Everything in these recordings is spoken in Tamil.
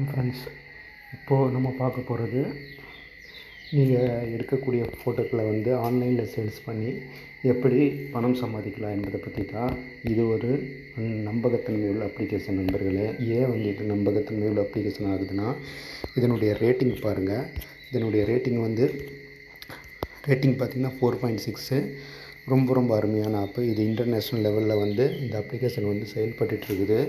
ஃப்ரெண்ட்ஸ், இப்போது நம்ம பார்க்க போகிறது நீங்கள் எடுக்கக்கூடிய ஃபோட்டோக்களை வந்து ஆன்லைனில் சேல்ஸ் பண்ணி எப்படி பணம் சம்பாதிக்கலாம் என்பதை பற்றி தான். இது ஒரு நம்பகத்தன்மை உள்ள அப்ளிகேஷன் நண்பர்களே. ஏன் வந்து இது நம்பகத்தன்மை உள்ள அப்ளிகேஷன் ஆகுதுன்னா, இதனுடைய ரேட்டிங் பாருங்கள். இதனுடைய ரேட்டிங் பார்த்திங்கன்னா 4.6. ரொம்ப அருமையான ஆப்பு. இது இன்டர்நேஷ்னல் லெவலில் வந்து இந்த அப்ளிகேஷன் வந்து செயல்பட்டுருக்குது.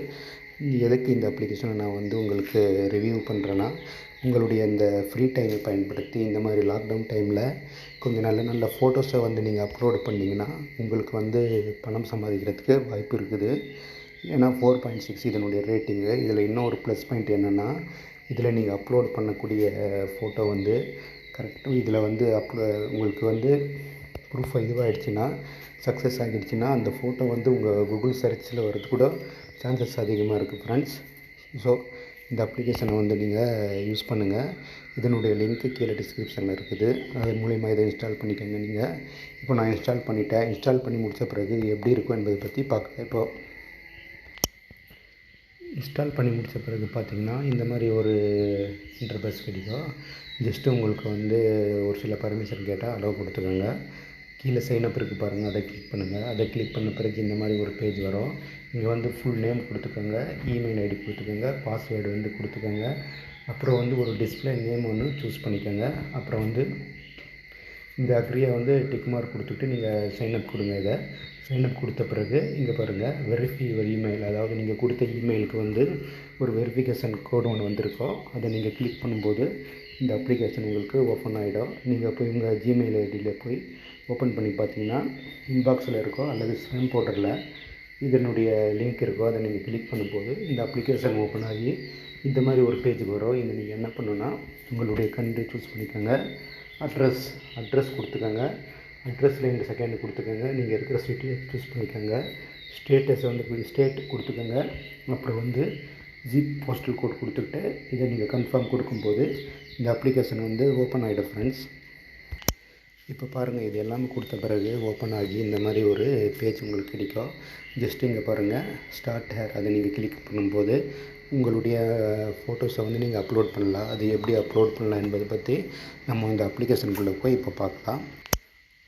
எதுக்கு இந்த அப்ளிகேஷனை நான் வந்து உங்களுக்கு ரிவ்யூ பண்ணுறேன்னா, உங்களுடைய இந்த ஃப்ரீ டைமை பயன்படுத்தி இந்த மாதிரி லாக்டவுன் டைமில் கொஞ்சம் நல்ல ஃபோட்டோஸை வந்து நீங்கள் அப்லோடு பண்ணிங்கன்னா உங்களுக்கு வந்து பணம் சம்பாதிக்கிறதுக்கு வாய்ப்பு இருக்குது. ஏன்னா 4.6 இதனுடைய ரேட்டிங்கு. இதில் இன்னும் ஒரு ப்ளஸ் பாயிண்ட் என்னென்னா, இதில் நீங்கள் அப்லோட் பண்ணக்கூடிய ஃபோட்டோ வந்து கரெக்டாக இதில் வந்து உங்களுக்கு வந்து ப்ரூஃப் இதுவாகிடுச்சுன்னா, சக்ஸஸ் ஆகிடுச்சுன்னா, அந்த ஃபோட்டோ வந்து உங்கள் கூகுள் சர்ச்சில் வரது கூட சான்சஸ் அதிகமாக இருக்குது ஃப்ரெண்ட்ஸ். ஸோ இந்த அப்ளிகேஷனை வந்து நீங்கள் யூஸ் பண்ணுங்கள். இதனுடைய லிங்க்கு கீழே டிஸ்கிரிப்ஷனில் இருக்குது. அது மூலிமா இதை இன்ஸ்டால் பண்ணிக்கோங்க. நீங்கள் இப்போ நான் இன்ஸ்டால் பண்ணிட்டேன். இன்ஸ்டால் பண்ணி முடித்த பிறகு எப்படி இருக்கும் என்பதை பற்றி பார்க்கலாம். இப்போது இன்ஸ்டால் பண்ணி முடித்த பிறகு பார்த்திங்கன்னா இந்த மாதிரி ஒரு இன்டர்ஃபேஸ் கிடைக்கும். ஜஸ்ட்டு உங்களுக்கு வந்து ஒரு சில பர்மிஷன் கேட்டால் அலோவ் கொடுத்துக்கோங்க. கீழே சைனப் இருக்குது பாருங்கள், அதை கிளிக் பண்ணுங்கள். அதை கிளிக் பண்ண பிறகு இந்த மாதிரி ஒரு பேஜ் வரும். இங்கே வந்து ஃபுல் நேம் கொடுத்துக்கோங்க, இமெயில் ஐடி கொடுத்துக்கோங்க, பாஸ்வேர்டு வந்து கொடுத்துக்கோங்க. அப்புறம் வந்து ஒரு டிஸ்பிளே நேம் ஒன்று சூஸ் பண்ணிக்கோங்க. அப்புறம் வந்து இந்த அக்ரியை வந்து டிக் மார்க் கொடுத்துட்டு நீங்கள் சைனப் கொடுங்க. இதை சைனப் கொடுத்த பிறகு இங்கே பாருங்கள், வெரிஃபை யுவர் இமெயில். அதாவது நீங்கள் கொடுத்த இமெயிலுக்கு வந்து ஒரு வெரிஃபிகேஷன் கோடு ஒன்று வந்திருக்கோம். அதை நீங்கள் கிளிக் பண்ணும்போது இந்த அப்ளிகேஷன் உங்களுக்கு ஓப்பன் ஆகிடும். நீங்கள் போய் உங்கள் ஜிமெயில் ஐடியில் போய் ஓப்பன் பண்ணி பார்த்தீங்கன்னா இன்பாக்ஸில் இருக்கோ அல்லது ஸ்பேம் போர்ட்டலில் இதனுடைய லிங்க் இருக்கோ, அதை நீங்கள் கிளிக் பண்ணும்போது இந்த அப்ளிகேஷன் ஓப்பன் ஆகி இந்த மாதிரி ஒரு பேஜுக்கு வரும். இங்கே நீங்கள் என்ன பண்ணணுன்னா, உங்களுடைய கண்ட்ரி சூஸ் பண்ணிக்கோங்க. அட்ரஸ் கொடுத்துக்கோங்க. அட்ரஸில் 2 செகண்ட் கொடுத்துக்கோங்க. நீங்கள் இருக்கிற சிட்டியை சூஸ் பண்ணிக்கோங்க. ஸ்டேட்டஸ் வந்து ஸ்டேட் கொடுத்துக்கோங்க. அப்புறம் வந்து ஜிப் போஸ்டல் கோட் கொடுத்துக்கிட்டு இதை நீங்கள் கன்ஃபார்ம் கொடுக்கும்போது இந்த அப்ளிகேஷன் வந்து ஓப்பன் ஆகிடும் ஃப்ரெண்ட்ஸ். இப்போ பாருங்கள், இது எல்லாமே கொடுத்த பிறகு ஓப்பன் ஆகி இந்த மாதிரி ஒரு பேஜ் உங்களுக்கு கிடைக்கும். ஜஸ்ட்டு இங்கே பாருங்கள், ஸ்டார்ட் ஹேர். அதை நீங்கள் கிளிக் பண்ணும்போது உங்களுடைய ஃபோட்டோஸை வந்து நீங்கள் அப்லோட் பண்ணலாம். அது எப்படி அப்லோட் பண்ணலாம் என்பதை பற்றி நம்ம இந்த அப்ளிகேஷனுக்குள்ளே போய் இப்போ பார்க்கலாம்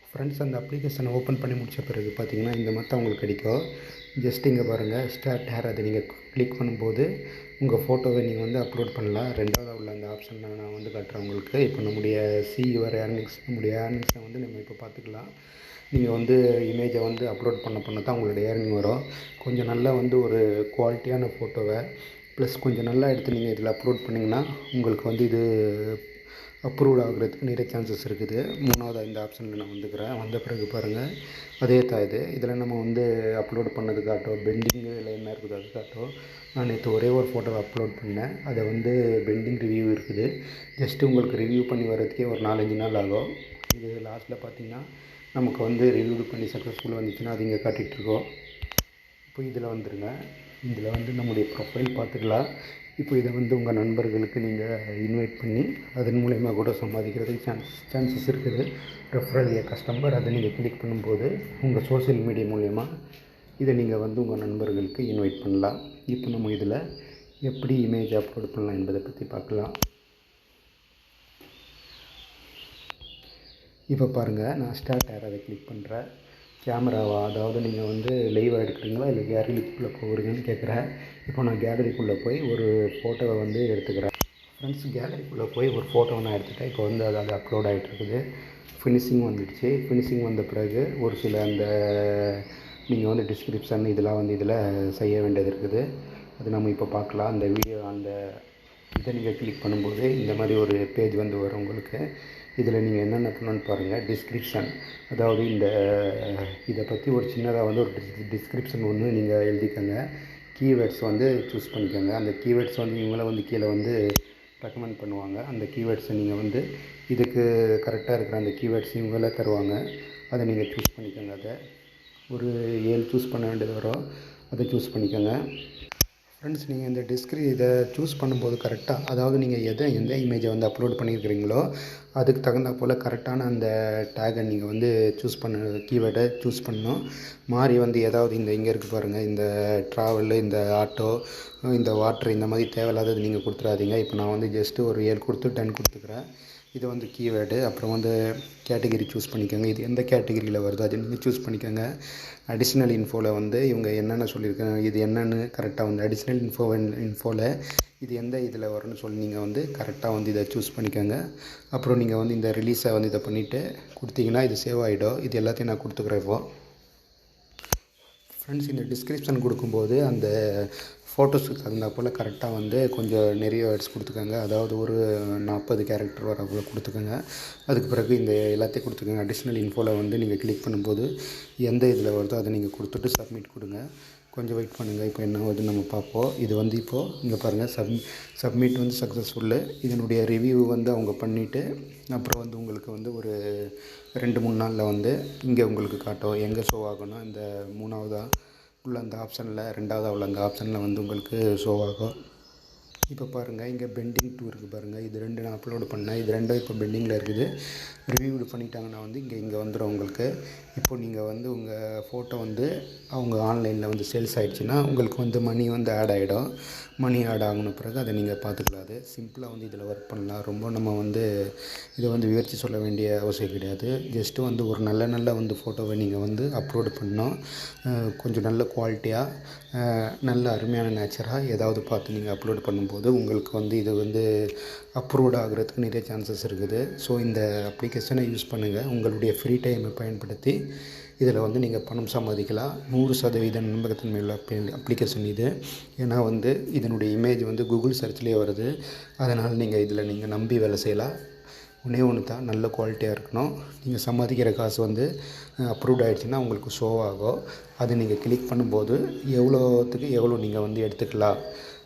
ஃப்ரெண்ட்ஸ். அந்த அப்ளிகேஷனை ஓப்பன் பண்ணி முடித்த பிறகு பார்த்திங்கன்னா இந்த மாதிரி உங்களுக்கு கிடைக்கும். ஜஸ்ட் இங்கே பாருங்கள், ஸ்டார்ட் ஹேர். அதை நீங்கள் கிளிக் பண்ணும்போது உங்கள் ஃபோட்டோவை நீங்கள் வந்து அப்லோட் பண்ணலாம். ரெண்டாவது உள்ள அந்த ஆப்ஷனில் நான் வந்து காட்டுறேன் உங்களுக்கு. இப்போ நம்முடைய யுவர் ஏர்னிங்ஸ், நம்முடைய ஏர்னிங்ஸை வந்து நம்ம இப்போ பார்த்துக்கலாம். நீங்கள் வந்து இமேஜை வந்து அப்லோட் பண்ண தான் உங்களுடைய ஏர்னிங் வரும். கொஞ்சம் நல்லா வந்து ஒரு குவாலிட்டியான ஃபோட்டோவை ப்ளஸ் கொஞ்சம் நல்லா எடுத்து நீங்கள் இதில் அப்லோட் பண்ணிங்கன்னா உங்களுக்கு வந்து இது அப்ரூவ்ட் ஆகிறதுக்கு நிறைய சான்சஸ் இருக்குது. மூணாவது இந்த ஆப்ஷனில் நான் வந்துக்கிறேன். வந்த பிறகு பாருங்கள், அதே தான் இதில் நம்ம வந்து அப்லோட் பண்ணது காட்டும். பெண்டிங்கில் என்ன இருக்குது அது காட்டும். நான் நேற்று ஒரே ஒரு ஃபோட்டோவை அப்லோட் பண்ணேன். அதை வந்து பெண்டிங் ரிவ்யூ இருக்குது. ஜஸ்ட்டு உங்களுக்கு ரிவ்யூ பண்ணி வர்றதுக்கே ஒரு 4-5 நாள் ஆகும். இது லாஸ்ட்டில் பார்த்திங்கன்னா நமக்கு வந்து ரிவ்யூ பண்ணி சக்ஸஸ்ஃபுல்லாக வந்துச்சுன்னா அது இங்கே காட்டிகிட்ருக்கோம். இப்போ இதில் வந்துடுங்க. இதில் வந்து நம்முடைய ப்ரொஃபைல் பார்த்துக்கலாம். இப்போ இதை வந்து உங்கள் நண்பர்களுக்கு நீங்கள் இன்வைட் பண்ணி அதன் மூலயமா கூட சம்பாதிக்கிறதுக்கு சான்சஸ் இருக்குது. ரெஃபரல் ஏ கஸ்டமர், அதை நீங்கள் கிளிக் பண்ணும்போது உங்கள் சோஷியல் மீடியா மூலயமா இதை நீங்கள் வந்து உங்கள் நண்பர்களுக்கு இன்வைட் பண்ணலாம். இப்போ நம்ம இதில் எப்படி இமேஜ் அப்லோட் பண்ணலாம் என்பதை பற்றி பார்க்கலாம். இப்போ பாருங்கள், நான் ஸ்டார்ட் ஹேர் அதை கிளிக் பண்ணுறேன். கேமராவா, அதாவது நீங்கள் வந்து லைவாக எடுக்கிறீங்களா இல்லை கேலரிக்குள்ளே போகிறீங்கன்னு கேட்குறேன். இப்போ நான் கேலரிக்குள்ளே போய் ஒரு ஃபோட்டோவை வந்து எடுத்துக்கிறேன் ஃப்ரெண்ட்ஸ். கேலரிக்குள்ளே போய் ஒரு ஃபோட்டோவை நான் எடுத்துகிட்டேன். இப்போ வந்து அது அப்லோட் ஆகிட்டுருக்குது. ஃபினிஷிங் வந்துடுச்சு. ஃபினிஷிங் வந்த பிறகு ஒரு சில அந்த நீங்கள் வந்து டிஸ்கிரிப்ஷன் இதெல்லாம் வந்து இதில் செய்ய வேண்டியது இருக்குது. அது நம்ம இப்போ பார்க்கலாம். அந்த வீடியோ அந்த இதை நீங்கள் கிளிக் பண்ணும்போது இந்த மாதிரி ஒரு பேஜ் வந்து வரும் உங்களுக்கு. இதில் நீங்கள் என்னென்ன பண்ணணுன்னு பாருங்கள். டிஸ்கிரிப்ஷன், அதாவது இதை பற்றி ஒரு சின்னதாக வந்து ஒரு டிஸ்கிரிப்ஷன் ஒன்று நீங்கள் எழுதிக்கோங்க. கீவேர்ட்ஸ் வந்து சூஸ் பண்ணிக்கோங்க. அந்த கீவேர்ட்ஸ் வந்து இவங்கள வந்து கீழே வந்து ரெக்கமெண்ட் பண்ணுவாங்க. அந்த கீவேர்ட்ஸை நீங்கள் வந்து இதுக்கு கரெக்டாக இருக்கிற அந்த கீவேர்ட்ஸ் இவங்கள தருவாங்க. அதை நீங்கள் சூஸ் பண்ணிக்கோங்க. அதை ஒரு 7 சூஸ் பண்ண வேண்டியது வரும். அதை சூஸ் பண்ணிக்கோங்க ஃப்ரெண்ட்ஸ், நீங்கள் இந்த இதை சூஸ் பண்ணும்போது கரெக்டாக, அதாவது நீங்கள் எந்த இமேஜை வந்து அப்லோட் பண்ணியிருக்கிறீங்களோ அதுக்கு தகுந்தா போல் கரெக்டான அந்த டேகை நீங்கள் வந்து கீவேர்டை சூஸ் பண்ணணும். மாறி வந்து ஏதாவது இங்கே இருக்குது பாருங்கள், இந்த ட்ராவலு, இந்த ஆட்டோ, இந்த வாட்ரு, இந்த மாதிரி தேவையில்லாதது நீங்கள் கொடுத்துடாதீங்க. இப்போ நான் வந்து ஜஸ்ட்டு ஒரு 7 கொடுத்து 10 கொடுத்துக்கிறேன். இது வந்து கீவேர்டு. அப்புறம் வந்து கேட்டகிரி சூஸ் பண்ணிக்கோங்க. இது எந்த கேட்டகிரியில் வருதோ அது நீங்கள் சூஸ் பண்ணிக்கோங்க. அடிஷ்னல் இன்ஃபோவில் வந்து இவங்க என்னென்ன சொல்லியிருக்காங்க, இது என்னென்னு கரெக்டாக வந்து அடிஷ்னல் இன்ஃபோவில் இது எந்த இதில் வரும்னு சொல்லி நீங்கள் வந்து கரெக்டாக வந்து இதை சூஸ் பண்ணிக்கோங்க. அப்புறம் நீங்கள் வந்து இந்த ரிலீஸை வந்து இதை பண்ணிவிட்டு கொடுத்தீங்கன்னா இது சேவ் ஆகிடும். இது எல்லாத்தையும் நான் கொடுத்துக்குறேன். இப்போது ஃப்ரெண்ட்ஸ், இந்த டிஸ்கிரிப்ஷன் கொடுக்கும்போது அந்த ஃபோட்டோஸுக்கு தகுந்தா போல் கரெக்டாக வந்து கொஞ்சம் நிறைய வேர்ட்ஸ் கொடுத்துக்கோங்க. அதாவது ஒரு 40 கேரக்டர் வர போல் கொடுத்துக்கோங்க. அதுக்கு பிறகு இந்த எல்லாத்தையும் கொடுத்துக்கோங்க. அடிஷ்னல் இன்ஃபோவில் வந்து நீங்கள் கிளிக் பண்ணும்போது எந்த இதில் வருதோ அதை நீங்கள் கொடுத்துட்டு சப்மிட் கொடுங்க. கொஞ்சம் வெயிட் பண்ணுங்கள். இப்போ என்ன வருதுன்னு நம்ம பார்ப்போம். இது வந்து இப்போது இங்கே பாருங்கள், சப்மிட் வந்து சக்ஸஸ்ஃபுல்லு. இதனுடைய ரிவ்யூ வந்து அவங்க பண்ணிவிட்டு அப்புறம் வந்து உங்களுக்கு வந்து ஒரு 2-3 நாளில் வந்து இங்கே உங்களுக்கு காட்டும். எங்கே ஷோ ஆகும்னா இந்த 3ஆவதாக உள்ள அந்த ஆப்ஷனில், 2ஆவதாக உள்ள அந்த ஆப்ஷனில் வந்து உங்களுக்கு ஷோ ஆகும். இப்போ பாருங்கள், இங்கே பெண்டிங் 2 இருக்குது பாருங்கள். இது 2 நான் அப்லோடு பண்ணேன். இது 2 இப்போ பெண்டிங்கில் இருக்குது. ரிவ்யூ பண்ணிட்டாங்கன்னா வந்து இங்கே வந்துடும் உங்களுக்கு. இப்போ நீங்கள் வந்து உங்கள் ஃபோட்டோ வந்து அவங்க ஆன்லைனில் வந்து சேல்ஸ் ஆகிடுச்சின்னா உங்களுக்கு வந்து மணி வந்து ஆட் ஆகிடும். மணி ஆட் ஆகின பிறகு அதை நீங்கள் பார்த்துக்கலாம். அது சிம்பிளாக வந்து இதில் ஒர்க் பண்ணலாம். ரொம்ப நம்ம வந்து இதை வந்து விவரித்து சொல்ல வேண்டிய அவசியம் கிடையாது. ஜஸ்ட்டு வந்து ஒரு நல்ல வந்து ஃபோட்டோவை நீங்கள் வந்து அப்லோடு பண்ணணும். கொஞ்சம் நல்ல குவாலிட்டியாக, நல்ல அருமையான நேச்சராக ஏதாவது பார்த்து நீங்கள் அப்லோடு பண்ணும்போது உங்களுக்கு வந்து இது வந்து அப்ரூவ்ட் ஆகிறதுக்கு நிறைய சான்சஸ் இருக்குது. ஸோ இந்த அப்ளிகேஷனை யூஸ் பண்ணுங்கள். உங்களுடைய ஃப்ரீ டைமை பயன்படுத்தி இதில் வந்து நீங்கள் பணம் சம்பாதிக்கலாம். 100% நம்பகத்தன்மை உள்ள அப்ளிகேஷன் இது. ஏன்னா வந்து இதனுடைய இமேஜ் வந்து கூகுள் சர்ச்லேயே வருது. அதனால் நீங்கள் நம்பி வேலை செய்யலாம். ஒன்று தான், நல்ல குவாலிட்டியாக இருக்கணும். நீங்கள் சம்பாதிக்கிற காசு வந்து அப்ரூவ்ட் ஆகிடுச்சின்னா உங்களுக்கு ஷோ ஆகும். அது நீங்கள் கிளிக் பண்ணும்போது எவ்வளோத்துக்கு எவ்வளோ நீங்கள் வந்து எடுத்துக்கலாம்.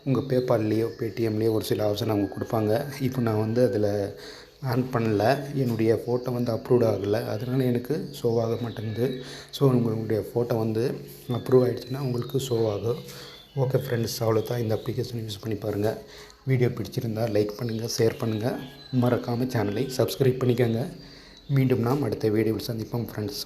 உங்கள் பேபால்லையோ பேடிஎம்லேயோ ஒரு சில ஆப்ஷன் அவங்க கொடுப்பாங்க. இப்போ நான் வந்து அதில் ஆன் பண்ணல. என்னுடைய ஃபோட்டோ வந்து அப்ரூவ்ட் ஆகலை. அதனால் எனக்கு ஷோ ஆக மாட்டேங்குது. ஸோ உங்களுடைய ஃபோட்டோ வந்து அப்ரூவ் ஆகிடுச்சின்னா உங்களுக்கு ஷோ ஆகும். ஓகே ஃப்ரெண்ட்ஸ், அவ்வளோதான். இந்த அப்ளிகேஷன் யூஸ் பண்ணி பாருங்கள். வீடியோ பிடிச்சிருந்தால் லைக் பண்ணுங்கள், ஷேர் பண்ணுங்கள். மறக்காமல் சேனலை சப்ஸ்கிரைப் பண்ணிக்கோங்க. மீண்டும் நாம் அடுத்த வீடியோவில் சந்திப்போம் ஃப்ரெண்ட்ஸ்.